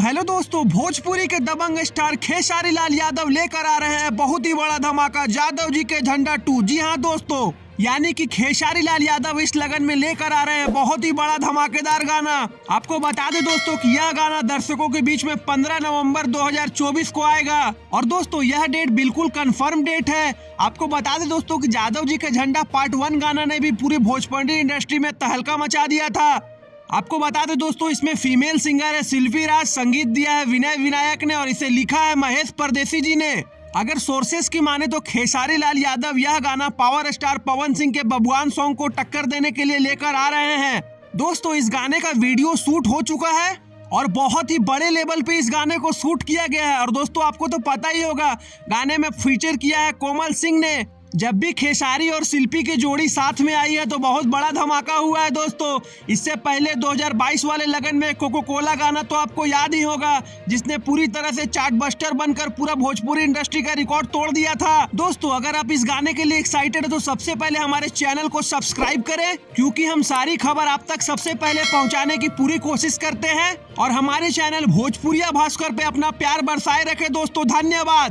Hello दोस्तों, भोजपुरी के दबंग star Khesari Lal Yadav लेकर आ रहे हैं बहुत ही बड़ा धमाका, जादव जी के झंडा 2। जी हाँ दोस्तों, यानी कि खेसारी लाल यादव इस लगन में लेकर आ रहे हैं बहुत ही बड़ा धमाकेदार गाना। आपको बता दें दोस्तों कि यह गाना दर्शकों के बीच में 15 नवंबर 2024 को आएगा। और दोस्तों यह डेट बिल्कुल कंफर्म डेट है। आपको बता दें दोस्तों कि जादव जी के झंडा पार्ट 1 गाना ने भी पूरी भोजपुरी इंडस्ट्री में तहलका मचा दिया था। आपको बता दें दोस्तों, इसमें फीमेल सिंगर है शिल्पी राज, संगीत दिया है विनय विनायक ने और इसे लिखा है महेश परदेसी जी ने। अगर सोर्सेस की माने तो खेसारी लाल यादव यह गाना पावर स्टार पवन सिंह के बबुआन सॉन्ग को टक्कर देने के लिए लेकर आ रहे हैं। दोस्तों इस गाने का वीडियो शूट हो चुका है और बहुत ही बड़े लेवल पे इस गाने को शूट किया गया है। और दोस्तों आपको तो पता ही होगा, गाने में फीचर किया है कोमल सिंह ने। जब भी खेसारी और शिल्पी की जोड़ी साथ में आई है तो बहुत बड़ा धमाका हुआ है दोस्तों। इससे पहले 2022 वाले लगन में कोको कोला गाना तो आपको याद ही होगा, जिसने पूरी तरह से चार्ट बस्टर बनकर पूरा भोजपुरी इंडस्ट्री का रिकॉर्ड तोड़ दिया था। दोस्तों अगर आप इस गाने के लिए एक्साइटेड है तो सबसे पहले हमारे चैनल को सब्सक्राइब करें, क्योंकि हम सारी खबर आप तक सबसे पहले पहुंचाने की पूरी कोशिश करते हैं। और हमारे चैनल भोजपुरिया भास्कर पे अपना प्यार बरसाए रखे दोस्तों। धन्यवाद।